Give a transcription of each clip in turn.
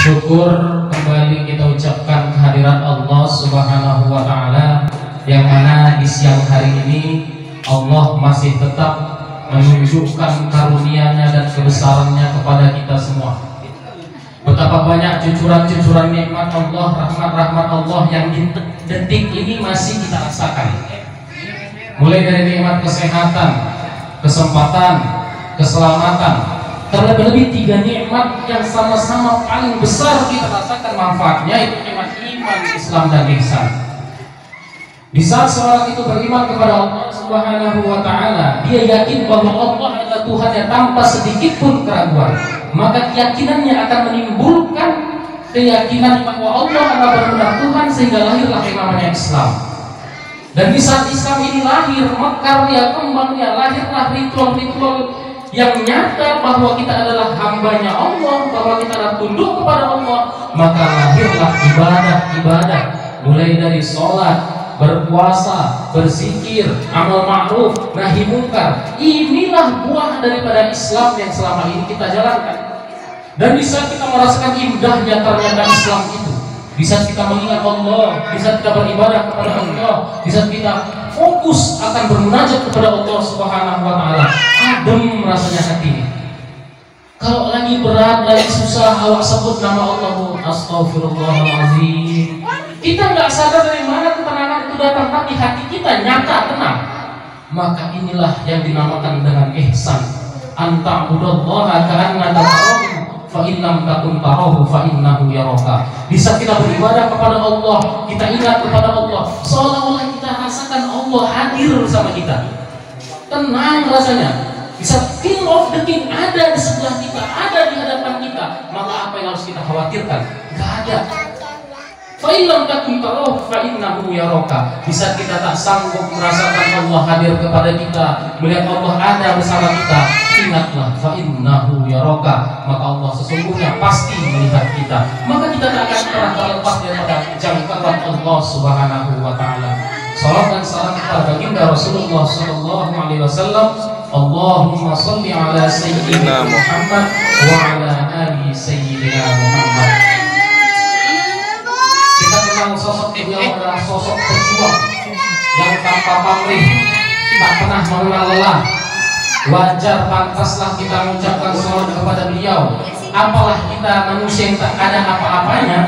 Syukur kembali kita ucapkan kehadiran Allah Subhanahu wa Ta'ala, yang mana di siang hari ini Allah masih tetap menunjukkan karunia-Nya dan kebesarannya kepada kita semua. Betapa banyak cucuran-cucuran nikmat Allah, rahmat-rahmat Allah yang di detik ini masih kita rasakan. Mulai dari nikmat kesehatan, kesempatan, keselamatan, terlebih-lebih 3 nikmat yang sama-sama paling besar kita rasakan manfaatnya, itu nikmat iman, Islam, dan ihsan. Di saat seorang itu beriman kepada Allah Subhanahu wa Ta'ala, dia yakin bahwa Allah adalah Tuhan yang tanpa sedikit pun keraguan, maka keyakinannya akan menimbulkan keyakinan bahwa Allah adalah benar-benar Tuhan, sehingga lahirlah yang namanya Islam. Dan di saat Islam ini lahir, mekarnya, kembangnya, lahirlah ritual-ritual yang nyata bahwa kita adalah hambanya Allah, bahwa kita adalah tunduk kepada Allah, maka lahirlah ibadah-ibadah, mulai dari sholat, berpuasa, berzikir, amal ma'ruf, nahi mungkar. Inilah buah daripada Islam yang selama ini kita jalankan. Dan bisa kita merasakan indahnya ternyata Islam itu, bisa kita mengingat Allah, bisa kita beribadah kepada Allah, bisa kita fokus akan bermunajat kepada Allah Subhanahu wa Ta'ala. Adem rasanya hati ini. Kalau lagi berat, lagi susah, awak sebut nama Allah, astagfirullahaladzim. Kita nggak sadar dari mana ketenangan itu datang, tapi hati kita nyata tenang. Maka inilah yang dinamakan dengan ihsan. Anta'budallaha ka'annaka tarahu, fa in lam takun tarahu fa innahu yaraka. Bisa kita beribadah kepada Allah, kita ingat kepada Allah, seolah-olah kita rasakan Allah hadir bersama kita. Tenang rasanya, bisa King of the King ada di sebelah kita, ada di hadapan kita. Maka apa yang harus kita khawatirkan? Gak ada. Fa in lam takun tarahu fa innahu yaraka. Bisa kita tak sanggup merasakan Allah hadir kepada kita, melihat Allah ada bersama kita, ingatlah fa innahu yaraka, maka Allah sesungguhnya pasti melihat kita. Maka kita tak akan pernah terlepas daripada jangkauan Allah Subhanahu wa Ta'ala. Salam dan salam kepada baginda Rasulullah sallallahu alaihi wasallam. Allahumma shalli ala sayyidina Muhammad wa ala ali sayyidina Muhammad. Kita kenal sosok beliau adalah sosok pejuang yang tanpa pamrih, tak pernah mengenal lelah. Wajar, pantaslah kita mengucapkan salawat kepada beliau. Apalah kita manusia yang tak ada apa-apanya,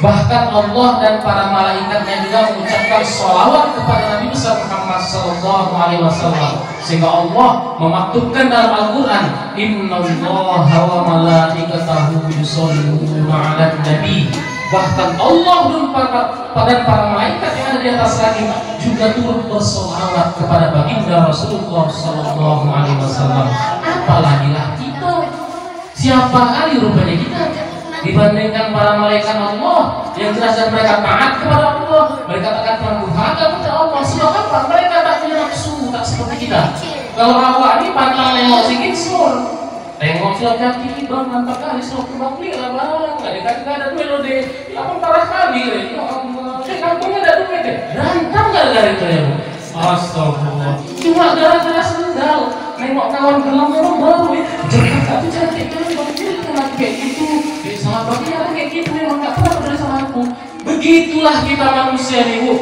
bahkan Allah dan para malaikatnya juga mengucapkan salawat kepada Nabi besar Muhammad sallallahu alaihi wasallam, sehingga Allah memaktubkan dalam Al-Quran, innallaha wa malaikatahu yusholluna 'alan nabi. Bahkan Allah dan para malaikat yang ada di atas langit juga turut bersolawat kepada baginda Rasulullah sallallahu alaihi wasallam. Apalagi lah kita, siapa kali rupanya kita dibandingkan para malaikat Allah yang jelas dan mereka taat kepada Allah, mereka takkan pernah durhaka kepada Allah. Sebab apa? Mereka tak punya nafsu, tak seperti kita. Kalau awak ini pantang nengok sikit sur, tengok siapa kaki bang, nanti kali sur kembang beli lah bang, nggak dikasih ada duit loh deh, apa parah kali deh, kampungnya ada duit deh, berantem gara-gara itu ya bu. Astagfirullah, cuma gara-gara sendal, nengok kawan gelang orang baru, jangan tapi cantik kan bang, kenapa kayak gitu? Sahabatnya kayak gitu memang nggak pernah peduli sama aku. Begitulah kita manusia nih bu.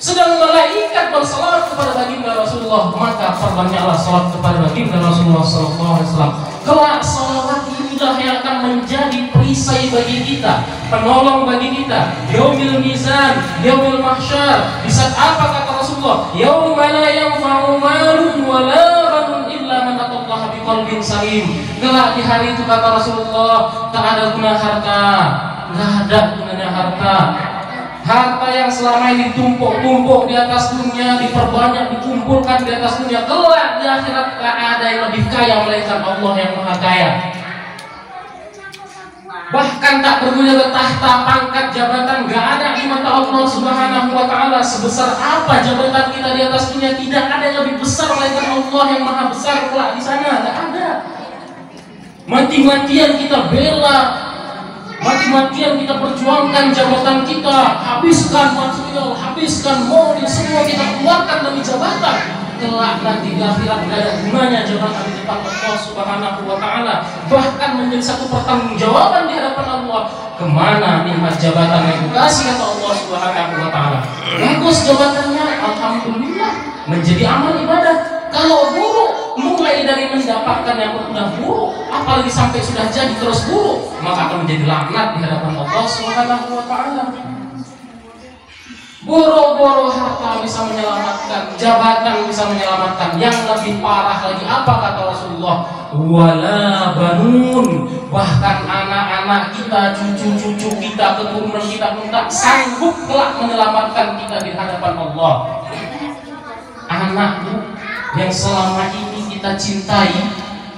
Sedang malaikat bersalawat kepada baginda Rasulullah, maka perbanyaklah salawat kepada baginda Rasulullah sallallahu alaihi wasallam. Kelak salawat inilah yang akan menjadi perisai bagi kita, penolong bagi kita yaumil mizan, yaumil mahsyar. Di saat apa kata Rasulullah? Yauma la yanfa'u malun wa la banun illa man atallaha biqalbin salim. Kelak di hari itu kata Rasulullah, tak ada guna harta, nggak ada gunanya harta. Harta yang selama ini ditumpuk-tumpuk di atas dunia, diperbanyak, dikumpulkan di atas dunia, kelak di akhirat tak ada yang lebih kaya melainkan Allah yang maha kaya. Bahkan tak berguna tahta, pangkat, jabatan, gak ada di mata Allah Subhanahu wa Ta'ala. Sebesar apa jabatan kita di atas dunia, tidak ada yang lebih besar melainkan Allah yang maha besar kelak di sana. Gak ada. Mati-matian kita bela, mati-matian kita perjuangkan jabatan kita, habiskan material, habiskan mobil, semua kita keluarkan demi jabatan. kelak nanti di akhirat tidak ada gunanya jabatan di depan Allah Subhanahu wa Ta'ala, bahkan menjadi satu pertanggungjawaban di hadapan Allah. Allah. Kemana nikmat jabatan yang dikasih kata Allah Subhanahu wa ta'ala. Bagus jabatannya, alhamdulillah, menjadi amal ibadah. Kalau buruk, mulai dari mendapatkan yang udah buruk, apalagi sampai sudah jadi terus buruk, maka akan menjadi laknat di hadapan Allah Subhanahu wa ta'ala. Boro-boro harta bisa menyelamatkan, jabatan bisa menyelamatkan. Yang lebih parah lagi apa kata Rasulullah? Wala banun, bahkan anak-anak kita, cucu-cucu kita, keturunan kita pun tak sanggup kelak menyelamatkan kita di hadapan Allah. Anak yang selama ini kita cintai,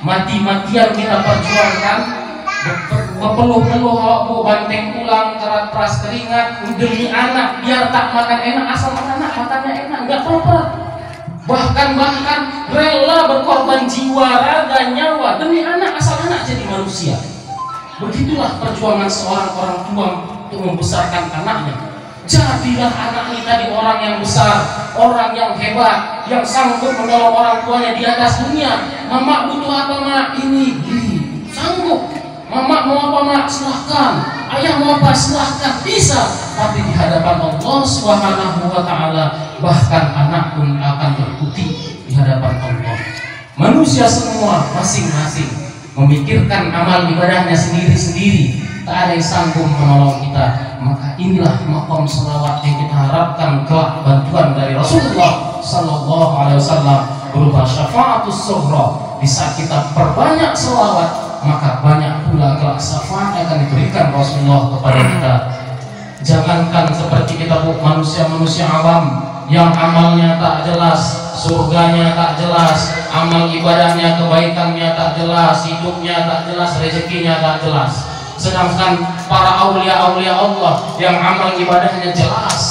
mati-matian kita perjuangkan, berpeluh-peluh awakku, banteng tulang, kerat peras keringat demi anak, biar tak makan enak, asal anak makannya enak, nggak apa-apa. Bahkan rela berkorban jiwa, raga, nyawa demi anak, asal anak jadi manusia. Begitulah perjuangan seorang orang tua untuk membesarkan anaknya. Jadilah anak kita di orang yang besar, orang yang hebat, yang sanggup menolong orang tuanya di atas dunia. Mama butuh apa, Mak? Ini, sanggup. Mama mau apa, Mak? Silahkan. Ayah mau apa? Silahkan. Bisa. Tapi di hadapan Allah Subhanahu wa ta'ala, bahkan anak pun akan terputih di hadapan Allah. Manusia semua masing-masing memikirkan amal ibadahnya sendiri-sendiri, tak ada yang sanggup menolong kita. Maka inilah maqam salawat yang kita harapkan kelak bantuan dari Rasulullah sallallahu alaihi wasallam berupa syafaatus sughra. Di saat kita perbanyak salawat, maka banyak pula kelak syafaat yang akan diberikan Rasulullah kepada kita. Jangankan seperti kita manusia-manusia awam yang amalnya tak jelas, surganya tak jelas, amal ibadahnya, kebaikannya tak jelas, hidupnya tak jelas, rezekinya tak jelas. Sedangkan para aulia-aulia Allah yang amal ibadahnya jelas,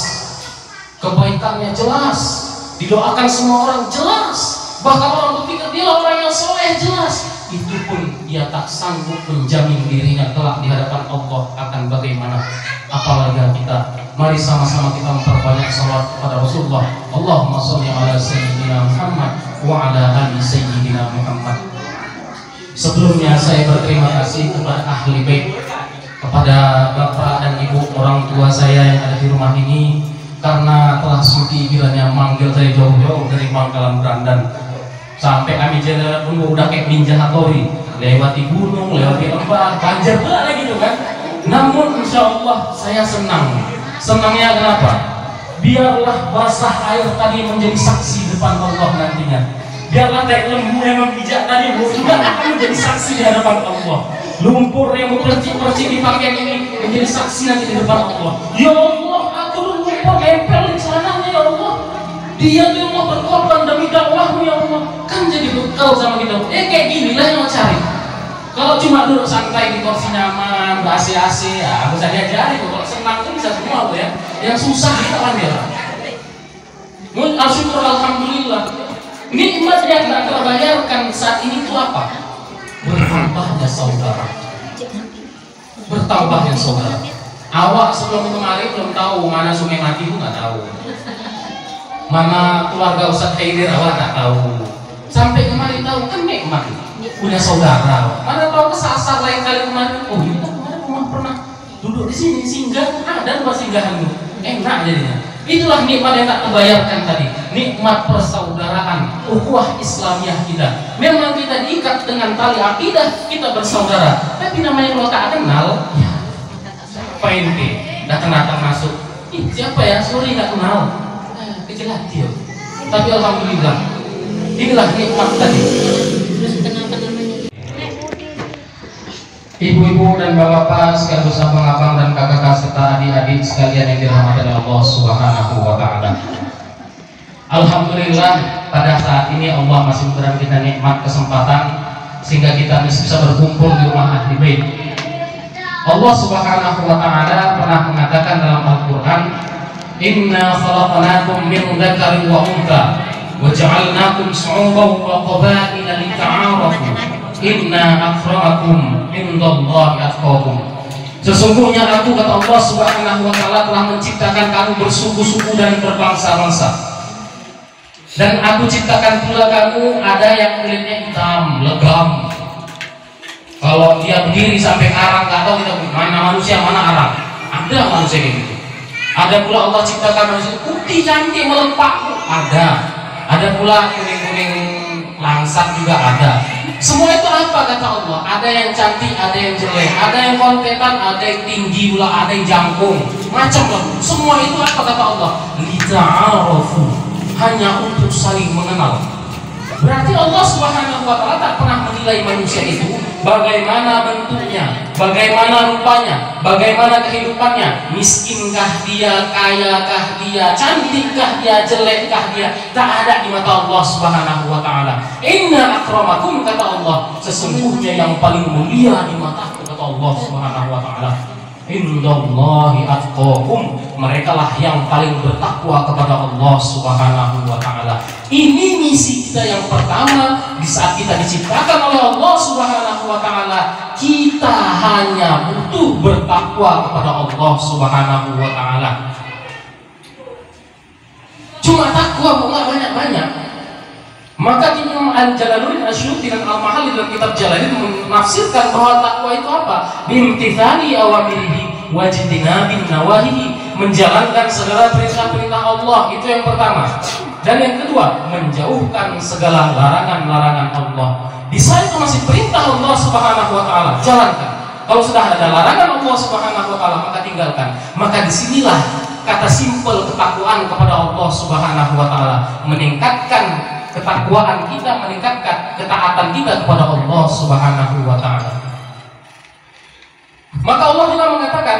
kebaikannya jelas, didoakan semua orang jelas, bahkan orang berpikir dia orang yang soleh jelas, itu pun dia tak sanggup menjamin dirinya kelak di hadapan Allah akan bagaimana. Apalagi kita. Mari sama-sama kita memperbanyak salawat kepada Rasulullah. Allahumma sholli ala sayyidina Muhammad wa ala ali sayyidina Muhammad. Sebelumnya saya berterima kasih kepada ahli bait, kepada bapak dan ibu orang tua saya yang ada di rumah ini, karena telah sudi kiranya manggil saya jauh-jauh dari Pangkalan Brandan sampai kami jalan pun udah kayak ninja hatori, lewati gunung, lewati lembah, banjir pula lagi gitu kan. Namun insya Allah saya senang. Senangnya kenapa? Biarlah basah air tadi menjadi saksi depan Allah nantinya. Biarlah kayak lembu yang memijak tadi juga akan menjadi saksi di hadapan Allah. Lumpur yang berpercik-percik di pakaian ini menjadi saksi nanti di depan Allah. Ya Allah, aku lumpur nempel di celananya ya Allah. Dia tuh mau berkorban demi dakwahmu ya Allah. Kan jadi bekal sama kita. Kayak gini lah yang mau cari. Kalau cuma duduk santai di kursi nyaman, AC-AC, ya bisa diajari tuh. Kalau senang tuh bisa semua tuh ya. Yang susah kita ambil. Syukur alhamdulillah. Nikmat yang tak terbayarkan saat ini itu apa? Bertambahnya saudara. Bertambahnya saudara. Awak sebelum kemarin belum tahu mana Sungai Mati itu nggak tahu. Mana keluarga Ustadz Haidir awak nggak tahu. Sampai kemarin tahu kan nikmat. Punya saudara. Mana tahu kesasar lain kali kemarin. Oh iya kemarin rumah pernah duduk di sini singgah, ada tempat singgahan itu. Enak jadinya. Itulah nikmat yang tak terbayarkan tadi. Nikmat persaudaraan, ukhuwah Islamiyah kita. Memang kita diikat dengan tali akidah, kita bersaudara. Tapi namanya kalau tak kenal, ya apa ini? Dah kena termasuk. Siapa ya? Sorry nggak kenal. Kecil hati. Tapi alhamdulillah, inilah nikmat tadi. Ibu-ibu dan bapak-bapak sekaligus abang-abang dan kakak-kakak serta adik-adik sekalian yang dirahmati oleh Allah Subhanahu wa ta'ala. Alhamdulillah pada saat ini Allah masih memberikan kita nikmat kesempatan sehingga kita bisa berkumpul di rumah ahli bait. Allah Subhanahu wa ta'ala pernah mengatakan dalam Al-Qur'an, "Inna khalaqnakum min dzakarin wa untha wa ja'alnakum syu'uban wa qabaila lita'arafu. Inna akramakum indallahi atqakum." Sesungguhnya aku, kata Allah Subhanahu wa ta'ala, telah menciptakan kamu bersuku-suku dan berbangsa-bangsa. Dan aku ciptakan pula kamu ada yang kulitnya hitam, legam. Kalau dia berdiri sampai karang, nggak tahu kita mana manusia mana Arab. Ada manusia kayak gitu. Ada pula Allah ciptakan manusia putih cantik melempak, ada pula kuning-kuning langsat juga ada. Semua itu apa kata Allah? Ada yang cantik, ada yang jelek, ada yang kontetan, ada yang tinggi pula, ada yang jangkung, macam lah. Semua itu apa kata Allah? Lita'arafu, hanya untuk saling mengenal. Berarti Allah Subhanahu wa Ta'ala tak pernah menilai manusia itu bagaimana bentuknya, bagaimana rupanya, bagaimana kehidupannya, miskinkah dia, kayakah dia, cantikkah dia, jelekkah dia. Tak ada di mata Allah Subhanahu wa Ta'ala. Inna akramakum, kata Allah, sesungguhnya yang paling mulia di mataku, kata Allah Subhanahu wa Ta'ala, indallahi atqakum, merekalah yang paling bertakwa kepada Allah Subhanahu wa Ta'ala. Ini misi kita yang pertama. Di saat kita diciptakan oleh Allah Subhanahu wa Ta'ala, kita hanya butuh bertakwa kepada Allah Subhanahu wa Ta'ala. Cuma takwa bukan banyak-banyak. Maka Imam Al-Jalaluddin Asyuti dan Al-Mahalli dalam kitab Jalaluddin menafsirkan bahwa takwa itu apa? Bimtithali awamirihi wajtinabin nawahihi, menjalankan segala perintah-perintah Allah, itu yang pertama. Dan yang kedua, menjauhkan segala larangan-larangan Allah. Di saat itu masih perintah Allah Subhanahu wa Ta'ala, jalankan. Kalau sudah ada larangan Allah Subhanahu wa Ta'ala, maka tinggalkan. Maka disinilah kata simpel ketakwaan kepada Allah Subhanahu wa Ta'ala, meningkatkan ketakwaan kita, meningkatkan ketaatan kita kepada Allah Subhanahu wa Ta'ala. Maka Allah juga mengatakan,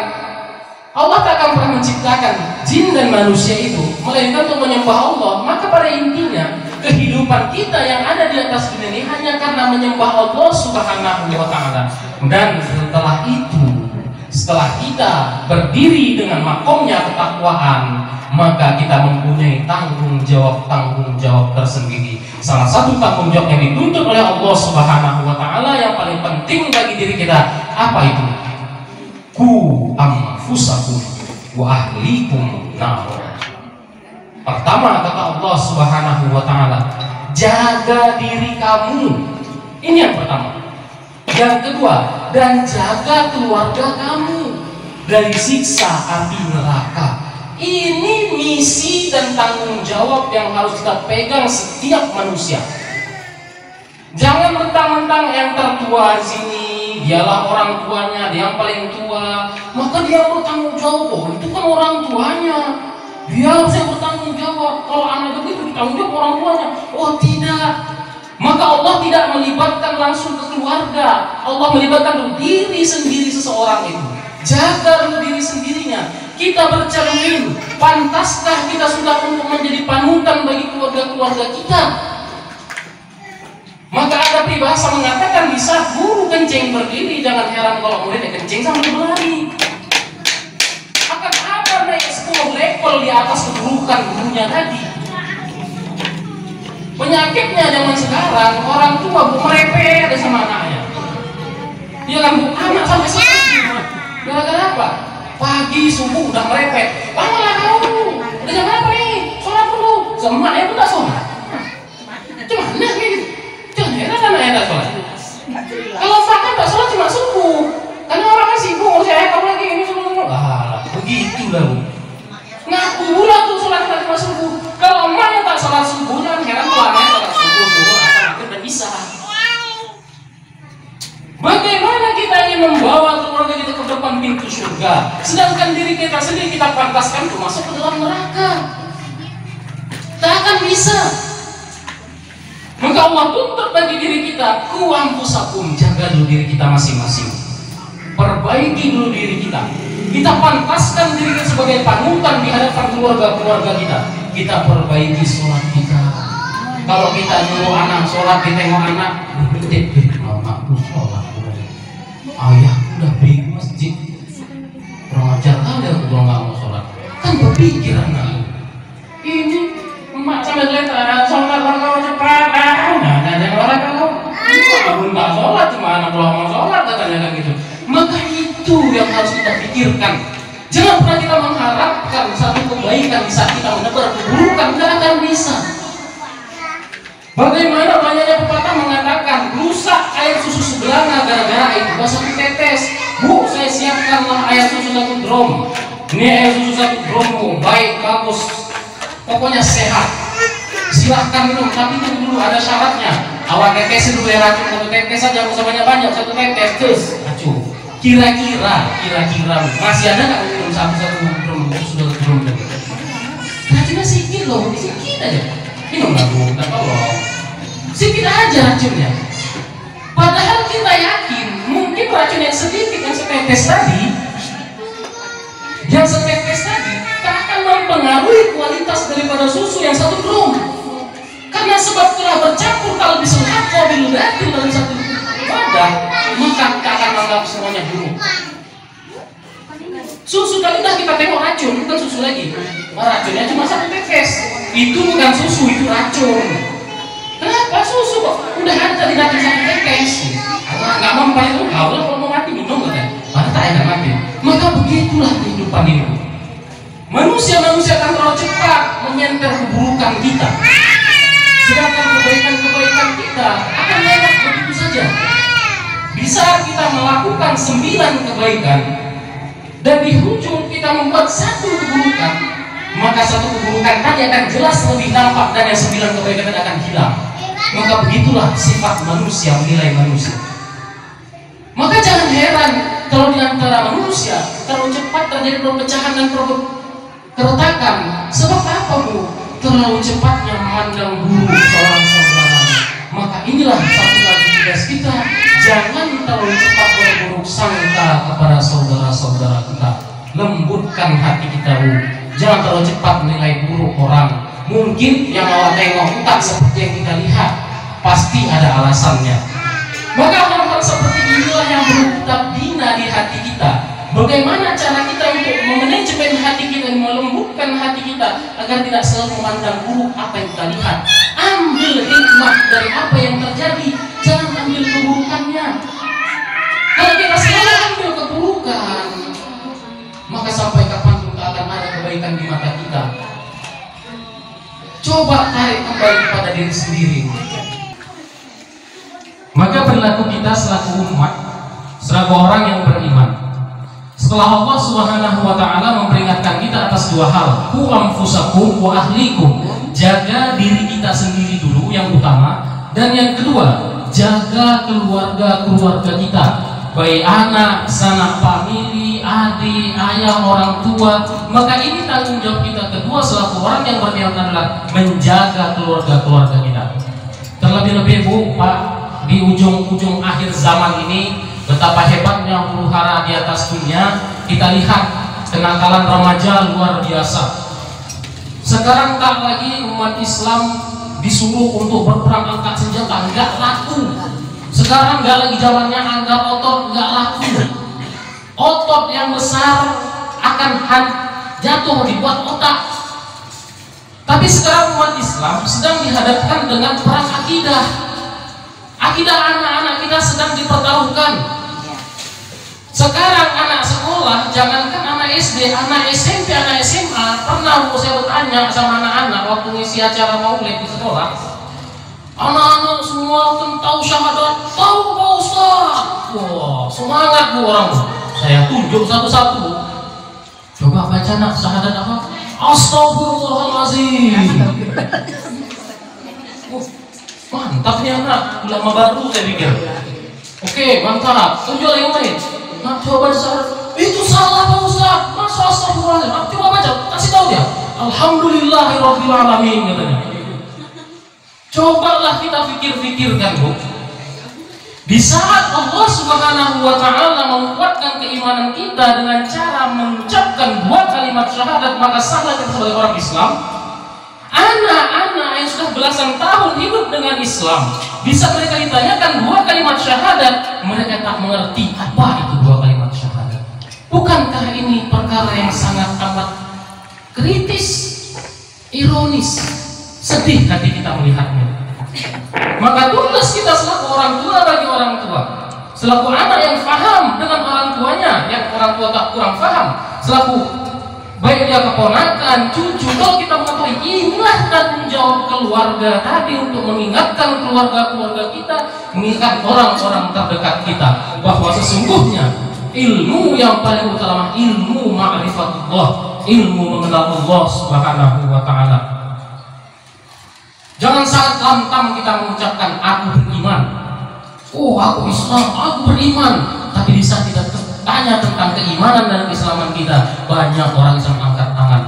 Allah tak akan pernah menciptakan jin dan manusia itu melainkan untuk menyembah Allah. Maka pada intinya kehidupan kita yang ada di atas dunia ini hanya karena menyembah Allah Subhanahu wa Ta'ala. Dan setelah itu, setelah kita berdiri dengan makomnya ketakwaan, maka kita mempunyai tanggung jawab tersendiri. Salah satu tanggung jawab yang dituntut oleh Allah Subhanahu wa Ta'ala yang paling penting bagi diri kita, apa itu? Ku anfusakum wa ahlikum nar. Pertama kata Allah Subhanahu wa Ta'ala, jaga diri kamu. Ini yang pertama. Yang kedua, dan jaga keluarga kamu dari siksa api neraka. Ini misi dan tanggung jawab yang harus kita pegang setiap manusia. Jangan mentang-mentang yang tertua di sini, dialah orang tuanya, dia yang paling tua, maka dia bertanggung jawab. Oh, itu kan orang tuanya, dia harusnya bertanggung jawab. Kalau anak begitu ditanggung jawab orang tuanya. Oh tidak. Maka Allah tidak melibatkan langsung ke keluarga. Allah melibatkan diri sendiri seseorang itu. Jaga dulu diri sendirinya. Kita bercermin, pantaskah kita sudah untuk menjadi panutan bagi keluarga-keluarga kita? Maka ada peribahasa mengatakan, bisa guru kencing berdiri, jangan heran kalau muridnya kencing sambil berlari. Akan ada naik 10 level di atas kedudukan gurunya tadi. Penyakitnya zaman sekarang, orang tua merepet ada sama anaknya. Dia kan anak sampai sekarang. Gara-gara apa? Pagi subuh udah merepet. Bangunlah kau. Udah jam berapa nih? Sholat dulu. Semaknya pun tak sholat. Cuman nah gitu. Jangan heran anaknya tak sholat. Kalau makan tak sholat cuma subuh. Karena orang kan sibuk. Kalau saya kamu lagi ini subuh. Ah, begitu dah. Ngaku pula tuh sholat cuma subuh. Kalau emaknya tak sholat subuh, jangan heran tuh anaknya tak subuh akan dan bisa. Bagaimana kita ingin membawa keluarga kita ke depan pintu surga, sedangkan diri kita sendiri kita pantaskan untuk masuk ke dalam neraka? Tak akan bisa. Maka Allah tuntut bagi diri kita, ku anfusakum, jaga dulu diri kita masing-masing, perbaiki dulu diri kita. Kita pantaskan diri kita sebagai panutan di hadapan keluarga-keluarga kita. Kita perbaiki sholat kita. Kalau kita nyuruh anak sholat, ditengok anak, anakku sholat. Ayah udah pergi masjid, kurang ajar kali aku kalau nggak mau sholat. Kan berpikir anak ini emak sampai kelihatan sholat kalau cepat, nah jangan sholat kalau aku nggak sholat, cuma anak kalau mau sholat katanya kan gitu. Maka itu yang harus kita pikirkan. Jangan pernah kita mengharapkan satu kebaikan di saat kita menebar keburukan, nggak akan bisa. Bagaimana banyaknya pepatah mengatakan rusak air susu sebelanga gara-gara itu gak usah ditetes. Bu, saya siapkanlah drum, ini susu 1 drum, baik, bagus, pokoknya sehat. Silahkan minum, tapi itu dulu ada syaratnya. Awal tetes dulu ya racun, 1 tetes saja, usah banyak-banyak, 1 tetes terus racun. Kira-kira masih ada nggak minum satu drum susu 1 drum? Racunnya sedikit loh, sedikit aja. Minum lagu, tak tolong. Sedikit aja racunnya. Padahal kita yakin mungkin racun yang sedikit, yang setetes tadi tak akan mempengaruhi kualitas daripada susu yang 1 drum. Karena sebab telah bercampur kalau bisulhaqqa biludatin dalam 1 wadah, maka kita akan menganggap semuanya buruk. Susu tadi dah kita tengok racun, bukan susu lagi. Racunnya cuma 1 tetes. Itu bukan susu, itu racun. Kenapa susu kok? Udah ada tadi racun 1 tetes. Nggak mempan itu, kalau mau mati minum kan? Mana tak enak mati. Maka begitulah kehidupan ini. Manusia akan terlalu cepat menyenter keburukan kita. Sedangkan kebaikan kita akan lewat begitu saja. Bisa kita melakukan 9 kebaikan dan di ujung kita membuat 1 keburukan, maka 1 keburukan tadi akan jelas lebih nampak dan yang 9 kebaikan tadi akan hilang. Maka begitulah sifat manusia menilai manusia. Maka jangan heran kalau di antara manusia terlalu cepat terjadi perpecahan dan keretakan. Sebab apa, Bu? Terlalu cepatnya memandang buruk seorang saudara. Maka inilah satu lagi tugas kita, jangan terlalu cepat berburuk sangka kepada saudara-saudara kita. Lembutkan hati kita, Bu. Jangan terlalu cepat menilai buruk orang. Mungkin yang awak tengok tak seperti yang kita lihat, pasti ada alasannya. Maka hal-hal seperti inilah yang perlu kita bina di hati kita. Bagaimana cara kita untuk memanajemen hati kita dan melembutkan hati kita agar tidak selalu memandang buruk apa yang kita lihat. Ambil hikmah dari apa yang terjadi, jangan ambil keburukannya. Kalau kita selalu ambil keburukan, maka sampai kapan pun tak akan ada kebaikan di mata kita. Coba tarik kembali kepada diri sendiri. Maka perilaku kita selaku umat, selaku orang yang beriman, setelah Allah Subhanahu wa ta'ala memperingatkan kita atas 2 hal, qu anfusakum wa ahlikum, jaga diri kita sendiri dulu yang utama, dan yang kedua, jaga keluarga kita, baik anak, sanak famili, adik, ayah, orang tua. Maka ini tanggung jawab kita kedua selaku orang yang beriman adalah menjaga keluarga kita. Terlebih-lebih, Bu, Pak, di ujung-ujung akhir zaman ini, betapa hebatnya huru-hara di atas dunia. Kita lihat kenakalan remaja luar biasa. Sekarang tak lagi umat Islam disuruh untuk berperang angkat senjata, nggak laku. Sekarang nggak lagi zamannya angkat otot, nggak laku. Otot yang besar akan jatuh dibuat otak. Tapi sekarang umat Islam sedang dihadapkan dengan perang akidah. Akidah anak-anak kita sedang dipertaruhkan. Sekarang anak sekolah, jangankan anak SD, anak SMP, anak SMA, pernah saya bertanya sama anak-anak waktu ngisi acara maulid di sekolah. Anak-anak semua tahu syahadat, tahu Pak Ustaz. Wah, semangat Bu orang. Saya tunjuk satu-satu. Coba baca nak syahadat apa? Astagfirullahaladzim. Mantap nih anak, ulama baru saya pikir. Oke, mantap. Tunjuk yang lain. Nah, coba syahadat. Itu salah Pak Ustaz. Masa astagfirullahaladzim. Coba baca, kasih tahu dia. Alhamdulillahirabbil alamin katanya. Cobalah kita pikir-pikirkan, Bu. Di saat Allah Subhanahu wa ta'ala menguatkan keimanan kita dengan cara mengucapkan 2 kalimat syahadat, maka salah kita sebagai orang Islam. Anak-anak yang sudah belasan tahun hidup dengan Islam, bisa mereka ditanyakan 2 kalimat syahadat, mereka tak mengerti apa itu 2 kalimat syahadat. Bukankah ini perkara yang sangat amat kritis, ironis, sedih hati kita melihatnya. Maka tugas kita selaku orang tua bagi orang tua, selaku anak yang faham dengan orang tuanya, yang orang tua tak kurang faham, selaku baik dia keponakan, cucu, kalau kita mengetahui inilah tanggung jawab keluarga tadi untuk mengingatkan keluarga-keluarga kita, mengingatkan orang-orang terdekat kita bahwa sesungguhnya ilmu yang paling utama, ilmu ma'rifatullah, ilmu mengenal Allah Subhanahu wa ta'ala. Jangan saat lantang kita mengucapkan aku beriman, oh aku Islam, aku beriman, tapi di saat kita tanya tentang keimanan dan keislaman kita, banyak orang Islam angkat tangan.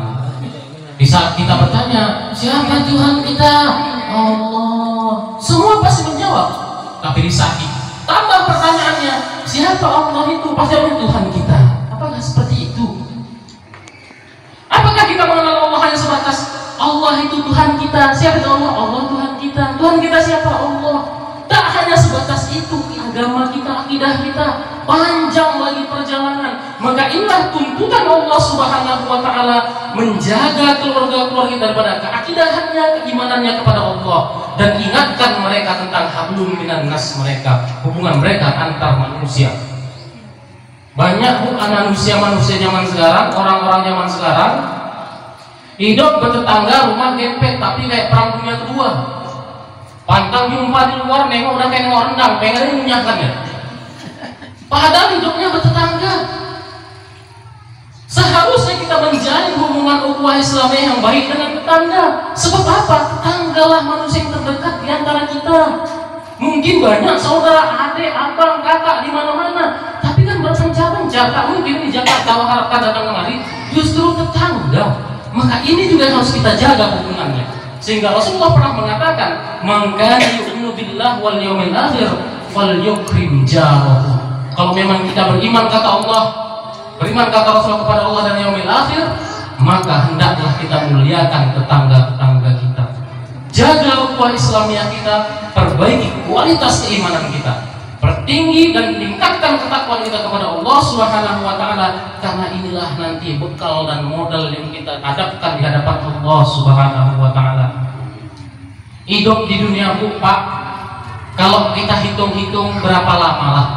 Di saat kita bertanya siapa Tuhan kita, Allah, semua pasti menjawab. Tapi di saat tambah pertanyaannya, siapa Allah itu, pasti Tuhan kita. Apakah seperti itu? Apakah kita mengenal Allah hanya sebatas Allah itu Tuhan kita? Siapa itu Allah? Allah Tuhan kita. Tuhan kita siapa? Allah. Tak hanya sebatas itu, agama kita, akidah kita, panjang lagi perjalanan. Maka inilah tuntutan Allah Subhanahu wa ta'ala, menjaga keluarga-keluarga kita daripada keakidahannya, keimanannya kepada Allah, dan ingatkan mereka tentang hablum minan nas mereka, hubungan mereka antar manusia. Banyak manusia zaman sekarang, orang-orang zaman sekarang hidup bertetangga, rumah gempet, tapi kayak perang dunia kedua. Pantang jumpa di luar, nengok udah kayak nengok rendang, pengen menyakan ya. Padahal hidupnya bertetangga. Seharusnya kita menjalin hubungan ukhuwah Islamiyah yang baik dengan tetangga. Sebab apa? Tetanggalah manusia yang terdekat di antara kita. Mungkin banyak saudara, adik, abang, kakak di mana-mana, tapi kan berpencar-pencar. Tak mungkin di Jakarta harapkan datang kemari, justru tetangga. Maka ini juga harus kita jaga hubungannya. Sehingga Rasulullah pernah mengatakan, "Man kana yu'minu billah wal yawmil akhir falyukrim jarahu." Kalau memang kita beriman kata Allah, beriman kata Rasulullah kepada Allah dan yaumil akhir, maka hendaklah kita muliakan tetangga-tetangga kita. Jaga ukhuwah Islamiyah kita, perbaiki kualitas keimanan kita, pertinggi dan tingkatkan ketakwaan kita kepada Allah Subhanahu wa ta'ala, karena inilah nanti bekal dan modal yang kita hadapkan di hadapan Allah Subhanahu wa ta'ala. Hidup di dunia Pak, kalau kita hitung-hitung berapa lama lah.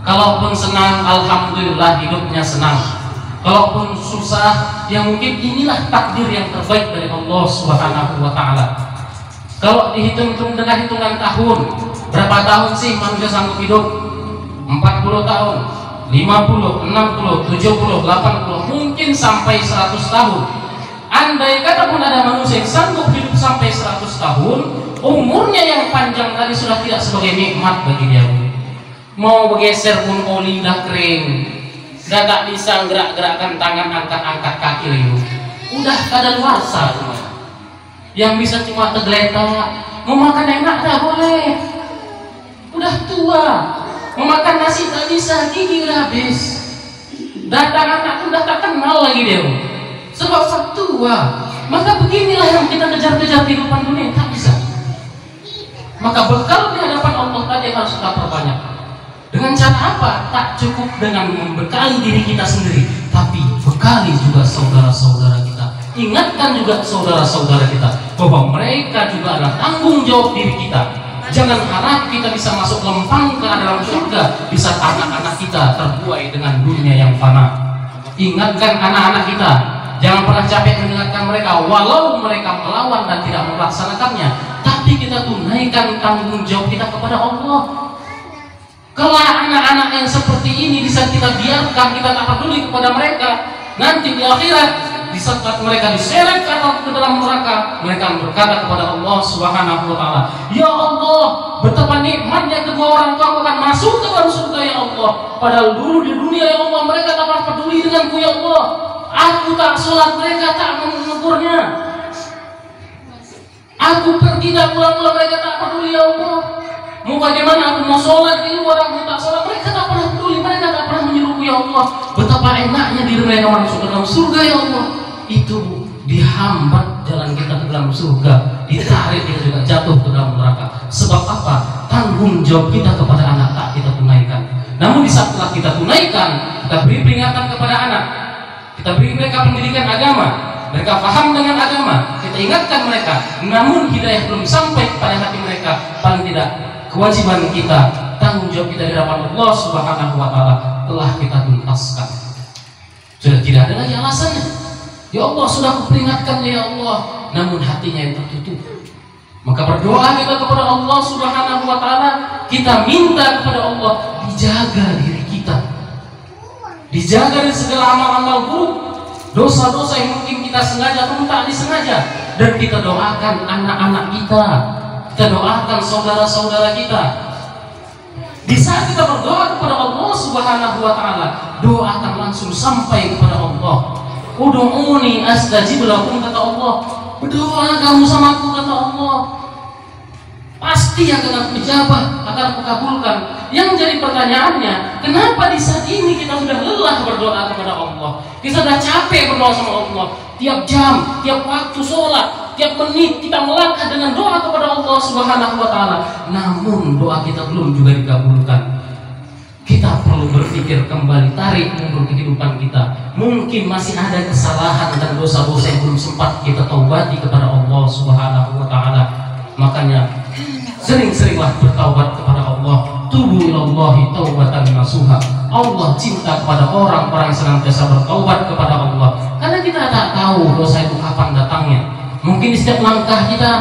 Kalaupun senang, alhamdulillah hidupnya senang. Kalaupun susah, ya mungkin inilah takdir yang terbaik dari Allah Subhanahu wa ta'ala. Kalau dihitung-hitung dengan hitungan tahun, berapa tahun sih manusia sanggup hidup? 40 tahun, 50, 60, 70, 80, mungkin sampai 100 tahun. Andai kata pun ada manusia yang sanggup hidup sampai 100 tahun, umurnya yang panjang tadi sudah tidak sebagai nikmat bagi dia. Mau bergeser pun kau lidah kering, gak bisa gerak-gerakkan tangan, angkat-angkat kaki itu. Udah kadaluarsa semua. Yang bisa cuma tergeletak, mau makan enak tak boleh. Udah tua, mau makan nasi tak bisa, gigi udah habis. Datang anak udah tak kenal lagi dia. Sebab tua. Maka beginilah yang kita kejar-kejar kehidupan dunia, tak bisa. Maka bekal di hadapan Allah tadi harus kita perbanyak. Dengan cara apa? Tak cukup dengan membekali diri kita sendiri, tapi bekali juga saudara-saudara kita. Ingatkan juga saudara-saudara kita bahwa mereka juga adalah tanggung jawab diri kita. Jangan harap kita bisa masuk lempang ke dalam surga di saat anak-anak kita terbuai dengan dunia yang fana. Ingatkan anak-anak kita, jangan pernah capek mengingatkan mereka walau mereka melawan dan tidak melaksanakannya, tapi kita tunaikan tanggung jawab kita kepada Allah. Kalau anak-anak yang seperti ini di saat kita biarkan, kita tak peduli kepada mereka, nanti di akhirat di saat mereka diseret ke dalam neraka, mereka berkata kepada Allah Subhanahu wa ta'ala, "Ya Allah, betapa nikmatnya kedua orang tua akan masuk ke dalam surga ya Allah. Padahal dulu di dunia ya Allah mereka tak pernah peduli denganku ya Allah. Aku tak sholat, mereka tak menegurnya. Aku pergi dan pulang-pulang, mereka tak peduli ya Allah. Mau bagaimana aku mau sholat di luar, aku tak sholat, mereka tak pernah peduli, mereka tak pernah menyuruhku ya Allah. Betapa enaknya diri mereka masuk ke dalam surga ya Allah." Itu dihambat jalan kita ke dalam surga, ditarik kita juga jatuh ke dalam neraka. Sebab apa? Tanggung jawab kita kepada anak tak kita tunaikan. Namun di saat telah kita tunaikan, kita beri peringatan kepada anak, kita beri mereka pendidikan agama, mereka paham dengan agama, kita ingatkan mereka, namun hidayah belum sampai kepada hati mereka, paling tidak kewajiban kita, tanggung jawab kita di hadapan Allah Subhanahu wa ta'ala telah kita tuntaskan. Sudah tidak ada lagi alasannya. Ya Allah, sudah kuperingatkan ya Allah, namun hatinya yang tertutup. Maka berdoa kita kepada Allah Subhanahu wa ta'ala, kita minta kepada Allah dijaga diri kita. dijaga dari segala amal-amal buruk, dosa-dosa yang mungkin kita sengaja atau tak disengaja, dan kita doakan anak-anak kita doakan saudara-saudara kita. Di saat kita berdoa kepada Allah Subhanahu wa taala, doa akan langsung sampai kepada Allah. Ud'uuni astajib lakum, kata Allah. Berdoa kamu sama aku, kata Allah. Pasti akan aku jawab, akan aku kabulkan. Yang jadi pertanyaannya, kenapa di saat ini kita sudah lelah berdoa kepada Allah? Kita sudah capek berdoa sama Allah. Tiap jam, tiap waktu sholat, tiap menit kita melangkah dengan doa kepada Allah Subhanahu wa taala. Namun doa kita belum juga dikabulkan. Kita perlu berpikir kembali, tarik mundur kehidupan kita. Mungkin masih ada kesalahan dan dosa-dosa yang belum sempat kita taubati kepada Allah Subhanahu wa taala. Makanya sering-seringlah bertaubat kepada Allah. Tubu ilallahi taubatan nasuha. Allah cinta kepada orang-orang yang senantiasa bertaubat kepada Allah. Karena kita tak tahu dosa itu kapan datangnya. Mungkin di setiap langkah kita,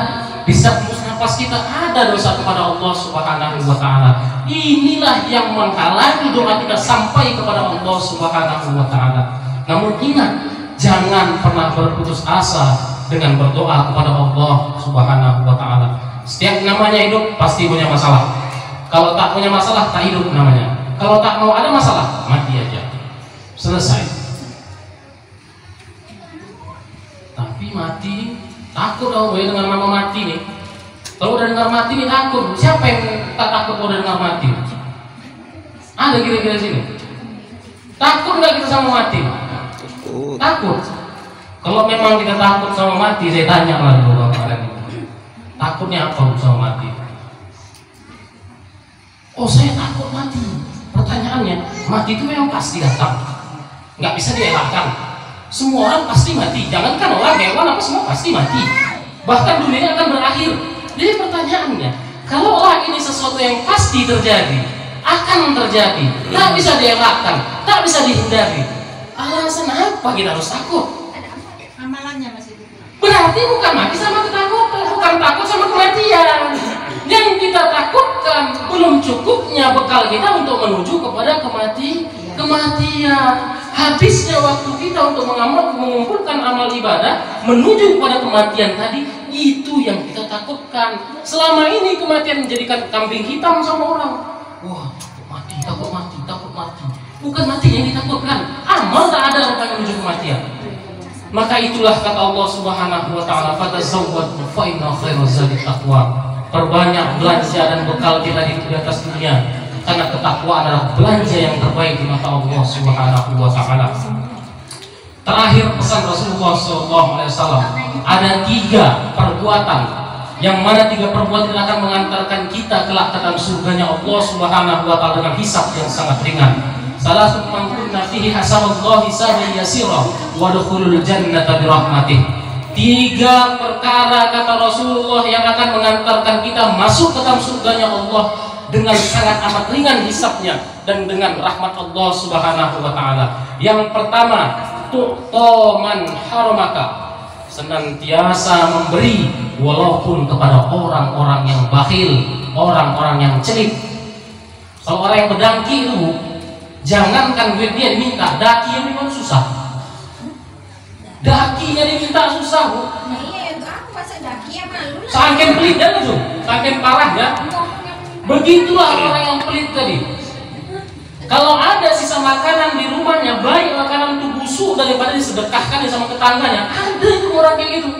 di setiap nafas kita ada dosa kepada Allah Subhanahu wa taala. Inilah yang menghalangi doa kita sampai kepada Allah Subhanahu wa taala. Namun ingat, jangan pernah berputus asa dengan berdoa kepada Allah Subhanahu wa taala. Setiap namanya hidup pasti punya masalah. Kalau tak punya masalah, tak hidup namanya. Kalau tak mau ada masalah, mati aja. Selesai. Tapi mati, takut dong dengan nama mati nih. Kalau udah dengar mati nih takut. Siapa yang tak takut kalau udah dengar mati? Ada kira-kira sini. Takut nggak kita sama mati? Takut. Kalau memang kita takut sama mati, saya tanya lah dulu kemarin. Takutnya apa sama mati? Oh, saya takut mati. Pertanyaannya, mati itu memang pasti datang, nggak bisa dielakkan. Semua orang pasti mati. Jangankan orang, hewan apa semua pasti mati. Bahkan dunia akan berakhir. Jadi pertanyaannya, kalaulah ini sesuatu yang pasti terjadi, akan terjadi, tak bisa dielakkan, tak bisa dihindari, alasan apa kita harus takut? Amalannya masih Berarti bukan mati sama ketakutan, bukan takut sama kematian. Yang kita takutkan belum cukupnya bekal kita untuk menuju kepada kematian. Habisnya waktu kita untuk mengumpulkan amal ibadah menuju kepada kematian tadi, itu yang kita takutkan. Selama ini kematian menjadikan kambing hitam sama orang. Wah, takut mati. Bukan mati yang ditakutkan. Amal tak ada orang yang menuju kematian. Maka itulah kata Allah Subhanahu wa taala, fatazawwadu fa inna khairaz zadi taqwa. Perbanyak belanja dan bekal kita di atas dunia, karena ketakwaan adalah belanja yang terbaik di mata Allah Subhanahu wa taala. Terakhir pesan Rasulullah SAW, ada 3 perbuatan yang mana 3 perbuatan yang akan mengantarkan kita kelak ke dalam surganya Allah Subhanahu wa taala dengan hisab yang sangat ringan. Salah satu kunna fihi hasaballahi hisaban yasira wa dukhulul jannata bi rahmatih. 3 perkara kata Rasulullah yang akan mengantarkan kita masuk ke dalam surganya Allah dengan sangat amat ringan hisabnya dan dengan rahmat Allah Subhanahu wa taala. Yang pertama, tu'man haramaka, senantiasa memberi walaupun kepada orang-orang yang bakhil, orang-orang yang celik. Kalau orang yang berdengki itu, jangankan duit dia diminta, daki yang memang susah. Dakinya diminta susah, Bu. iya, aku masa daki ya malu. Saking pelitnya tuh, saking parah ya. Begitulah orang yang pelit tadi. Kalau ada sisa makanan di rumahnya, baik makanan itu busuk daripada disedekahkan sama tetangganya. Ada itu orang kayak gitu.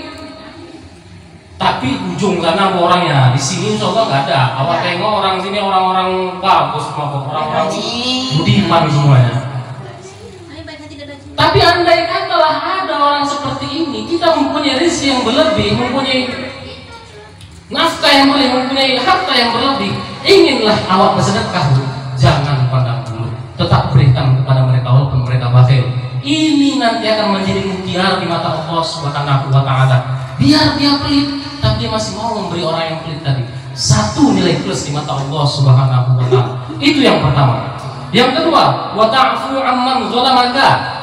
Tapi ujung sana orangnya di sini soalnya nggak ada. Awak tengok orang sini orang-orang bagus, orang-orang budiman semuanya. Tapi andai katalah ada orang seperti ini, kita mempunyai rezeki yang berlebih, mempunyai nafkah yang berlebih, mempunyai harta yang berlebih, inginlah awak bersedekah, jangan pandang bulu, tetap berikan kepada mereka walaupun mereka bakhil. Ini nanti akan menjadi mutiara di mata Allah Subhanahu wa taala. Biar dia pelit, tapi dia masih mau memberi orang yang pelit tadi. Satu nilai plus di mata Allah Subhanahu wa taala. Itu yang pertama. Yang kedua, wa ta'fu amman zalamaka,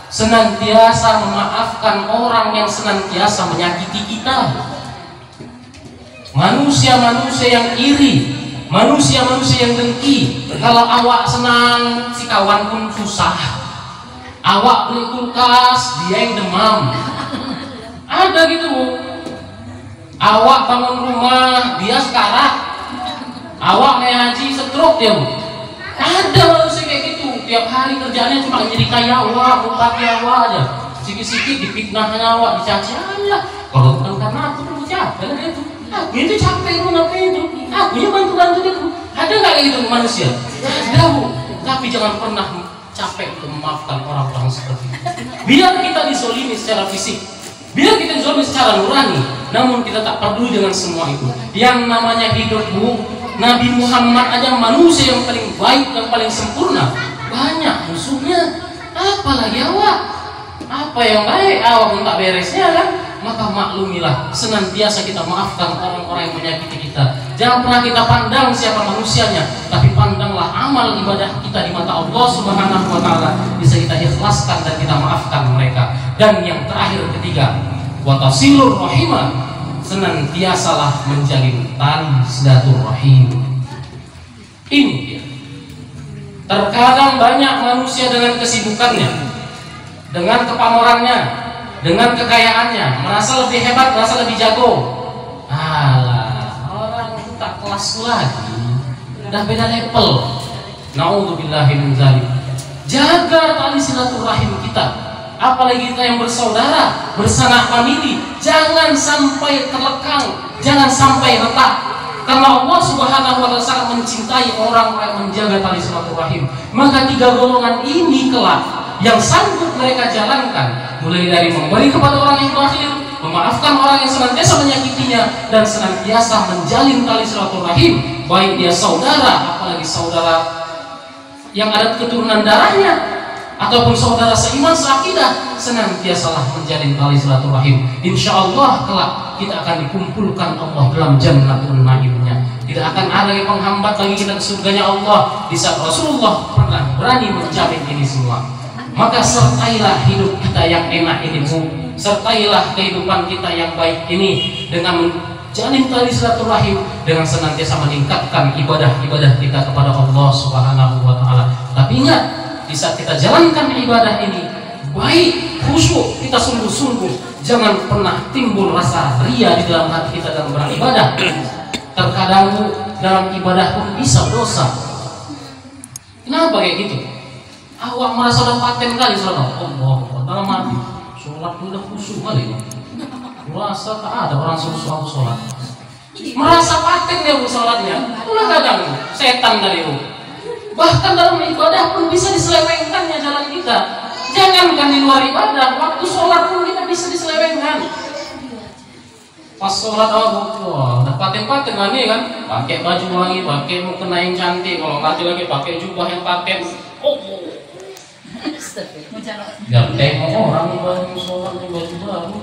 senantiasa memaafkan orang yang senantiasa menyakiti kita. Manusia-manusia yang iri, manusia-manusia yang dengki. Kalau awak senang, si kawan pun susah. Awak beli kulkas, dia yang demam. Ada gitu Bu. Awak bangun rumah, dia sekarat. Awak naik haji, stroke dia Bu. Ada manusia kayak gitu. Tiap hari kerjaannya cuma nyerikai awak, mutaki awak aja. Sikit-sikit dipitnahnya awak, dicaci aja. Kalau bukan karena aku perlu capek itu. Aku itu capek Bu, ngapain itu? Aku yang bantu-bantu dia Bu. Ada nggak kayak gitu manusia? Ada Bu. Tapi jangan pernah capek untuk memaafkan orang-orang seperti itu. Biar kita disolimi secara fisik, biar kita disolimi secara nurani, namun kita tak peduli dengan semua itu. Yang namanya hidup Bu, Nabi Muhammad aja manusia yang paling baik dan paling sempurna, banyak musuhnya. Apalagi awak, apa yang baik awak pun tak beresnya kan? Maka maklumilah, senantiasa kita maafkan orang-orang yang menyakiti kita. Jangan pernah kita pandang siapa manusianya, tapi pandanglah amal ibadah kita di mata Allah Subhanahu wa Ta'ala. Bisa kita ikhlaskan dan kita maafkan mereka. Dan yang terakhir ketiga, wa tasilur rahimah, senantiasalah menjalin tali silaturahim. Ini dia. Terkadang banyak manusia dengan kesibukannya, dengan kepamerannya, dengan kekayaannya, merasa lebih hebat, merasa lebih jago. Alah, orang tak kelas lagi, udah beda level. Na'udzubillahi min dzalik. Jaga tali silaturahim kita, apalagi kita yang bersaudara, bersanak famili, jangan sampai terlekang, jangan sampai retak. Karena Allah Subhanahu wa Ta'ala sangat mencintai orang-orang yang menjaga tali silaturahim. Maka tiga golongan ini kelak yang sanggup mereka jalankan, mulai dari memberi kepada orang yang bakhil, memaafkan orang yang senantiasa menyakitinya, dan senantiasa menjalin tali silaturahim, baik dia saudara, apalagi saudara yang ada keturunan darahnya, ataupun saudara seiman seakidah, senantiasalah menjalin tali silaturahim. Insya Allah kelak kita akan dikumpulkan Allah dalam Jannatul Naimnya. Tidak akan ada yang menghambat lagi kita ke surganya Allah di saat Rasulullah pernah berani menjamin ini semua. Maka sertailah hidup kita yang enak ini Bu, sertailah kehidupan kita yang baik ini dengan menjalin tali silaturahim, dengan senantiasa meningkatkan ibadah-ibadah kita kepada Allah Subhanahu wa Ta'ala. Tapi ingat, di saat kita jalankan ibadah ini baik, khusyuk, kita sungguh-sungguh, jangan pernah timbul rasa ria di dalam hati kita dalam beribadah. Terkadang dalam ibadah pun bisa dosa. Kenapa kayak gitu? Awak merasa udah paten kali sholat, Allah dalam hati sholat udah khusyuk kali. Merasa tak ada orang suruh sholat, merasa paten dia sholatnya. Itulah kadang setan tadi itu. Bahkan dalam ibadah pun bisa diselewengkannya jalan kita. Jangankan di luar ibadah, waktu sholat pun kita bisa diselewengkan. Pas sholat awak udah paten-paten lagi kan, pakai baju wangi, pakai mukena yang cantik, kalau lagi pakai jubah yang pakai. Gak tengok orang baru sholat baju baru.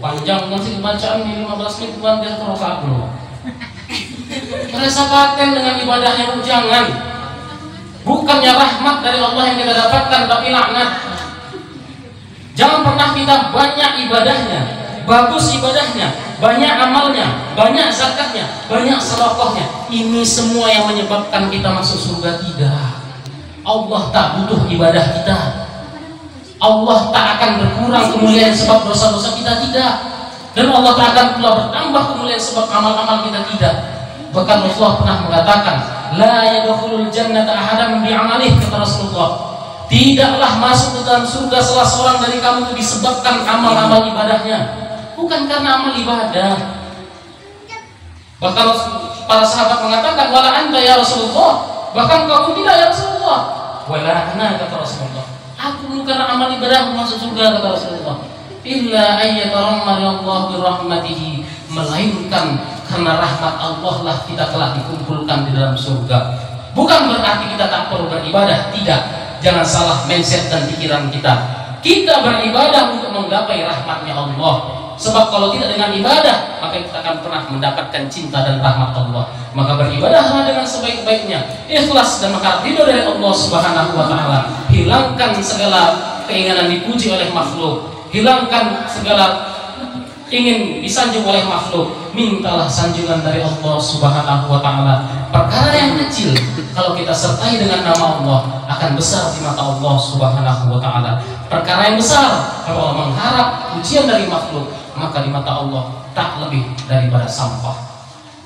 Panjang masih bacaan di 15 menit bukan dia terrokat dulu. Merasa paten dengan ibadahnya, jangan. Bukannya rahmat dari Allah yang kita dapatkan, tapi laknat. Jangan pernah kita banyak ibadahnya, bagus ibadahnya, banyak amalnya, banyak zakatnya, banyak sedekahnya. Ini semua yang menyebabkan kita masuk surga, tidak. Allah tak butuh ibadah kita. Allah tak akan berkurang kemuliaan sebab dosa-dosa kita, tidak. Dan Allah tak akan pula bertambah kemuliaan sebab amal-amal kita, tidak. Bahkan Rasulullah pernah mengatakan, la yadkhulul jannata ahadun bi'amalih, kata Rasulullah. Tidaklah masuk ke dalam surga salah seorang dari kamu itu disebabkan amal-amal ibadahnya, bukan karena amal ibadah. Bahkan para sahabat mengatakan, wala anta ya Rasulullah, bahkan kamu tidak ya Rasulullah. Wala ana, kata Rasulullah, aku bukan amal ibadah masuk surga, kata Rasulullah. Illa ayyataramma Allah birahmatihi, melainkan karena rahmat Allah lah kita telah dikumpulkan di dalam surga. Bukan berarti kita tak perlu beribadah, tidak. Jangan salah mindset dan pikiran kita. Kita beribadah untuk menggapai rahmatnya Allah. Sebab kalau tidak dengan ibadah, maka kita akan pernah mendapatkan cinta dan rahmat Allah. Maka beribadahlah dengan sebaik-baiknya, ikhlas dan maka ridho dari Allah Subhanahu wa Ta'ala. Hilangkan segala keinginan dipuji oleh makhluk, hilangkan segala ingin disanjung oleh makhluk, mintalah sanjungan dari Allah Subhanahu wa Ta'ala. Perkara yang kecil kalau kita sertai dengan nama Allah akan besar di mata Allah Subhanahu wa Ta'ala. Perkara yang besar kalau mengharap pujian dari makhluk, maka di mata Allah tak lebih daripada sampah.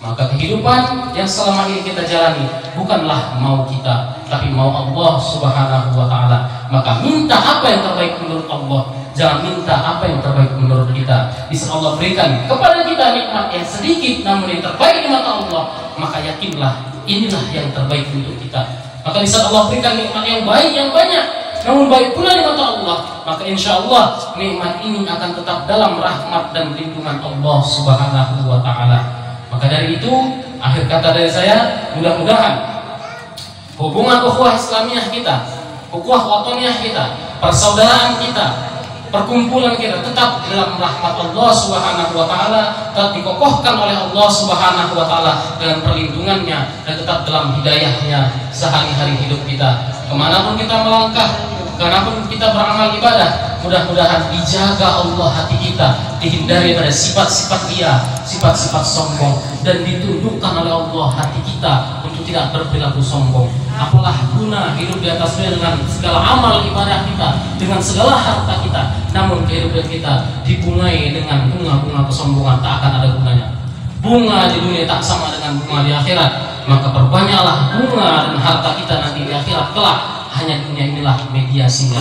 Maka kehidupan yang selama ini kita jalani bukanlah mau kita, tapi mau Allah Subhanahu wa Ta'ala. Maka minta apa yang terbaik menurut Allah, jangan minta apa yang terbaik menurut kita. Bisa Allah berikan kepada kita nikmat yang sedikit namun yang terbaik di mata Allah, maka yakinlah inilah yang terbaik untuk kita. Maka bisa Allah berikan nikmat yang baik yang banyak namun baik pula di mata Allah, maka insya Allah nikmat ini akan tetap dalam rahmat dan lindungan Allah Subhanahu wa Ta'ala. Maka dari itu, akhir kata dari saya, mudah-mudahan hubungan ukhuwah Islamiyah kita, ukhuwah watoniyah kita, persaudaraan kita, perkumpulan kita tetap dalam rahmat Allah Subhanahu wa Ta'ala, tetap dikokohkan oleh Allah Subhanahu wa Ta'ala dengan perlindungannya, dan tetap dalam hidayahnya sehari-hari hidup kita. Kemanapun kita melangkah, kemanapun kita beramal ibadah, mudah-mudahan dijaga Allah hati kita, dihindari pada sifat-sifat ria, sifat-sifat sombong, dan ditundukkan oleh Allah hati kita untuk tidak berperilaku sombong. Apalah guna hidup di atas dunia dengan segala amal ibadah kita, dengan segala harta kita, namun kehidupan kita dibungai dengan bunga-bunga kesombongan, tak akan ada gunanya. Bunga di dunia tak sama dengan bunga di akhirat, maka perbanyaklah bunga dan harta kita nanti di akhirat kelak. Hanya dunia inilah mediasinya.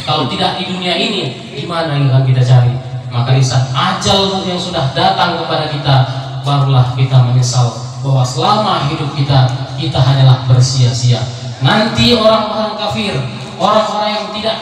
Kalau tidak di dunia ini, di mana yang akan kita cari? Maka di saat ajal yang sudah datang kepada kita, barulah kita menyesal bahwa selama hidup kita hanyalah bersia-sia. Nanti orang-orang kafir, orang-orang yang tidak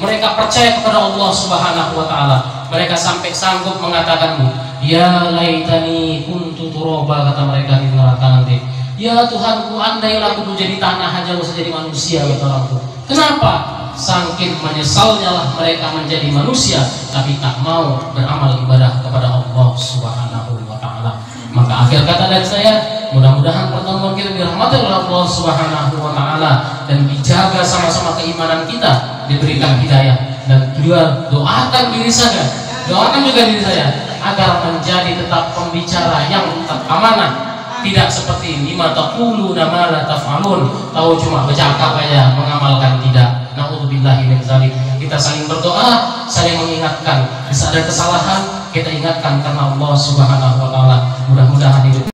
mereka percaya kepada Allah Subhanahu wa Ta'ala, mereka sampai sanggup mengatakan, ya laitani kuntu turaba, kata mereka di neraka nanti. Ya Tuhanku, andailah aku jadi tanah aja, gak usah jadi manusia, kata orang itu. Kenapa? Saking menyesalnya lah mereka menjadi manusia, tapi tak mau beramal ibadah kepada Allah Subhanahu wa Ta'ala. Maka akhir kata dari saya, mudah-mudahan pertemuan kita dirahmati oleh Allah Subhanahu wa Ta'ala, dan dijaga sama-sama keimanan kita, diberikan hidayah. Dan juga doakan diri saya, doakan juga diri saya agar menjadi tetap pembicara yang tetap amanah, tidak seperti lima taquluna ma la taf'alun, tahu cuma bercakap aja, mengamalkan tidak. Na'udzubillahi min dzalik. Kita saling berdoa, saling mengingatkan. Bisa ada kesalahan, kita ingatkan karena Allah Subhanahu wa Ta'ala. Mudah-mudahan hidup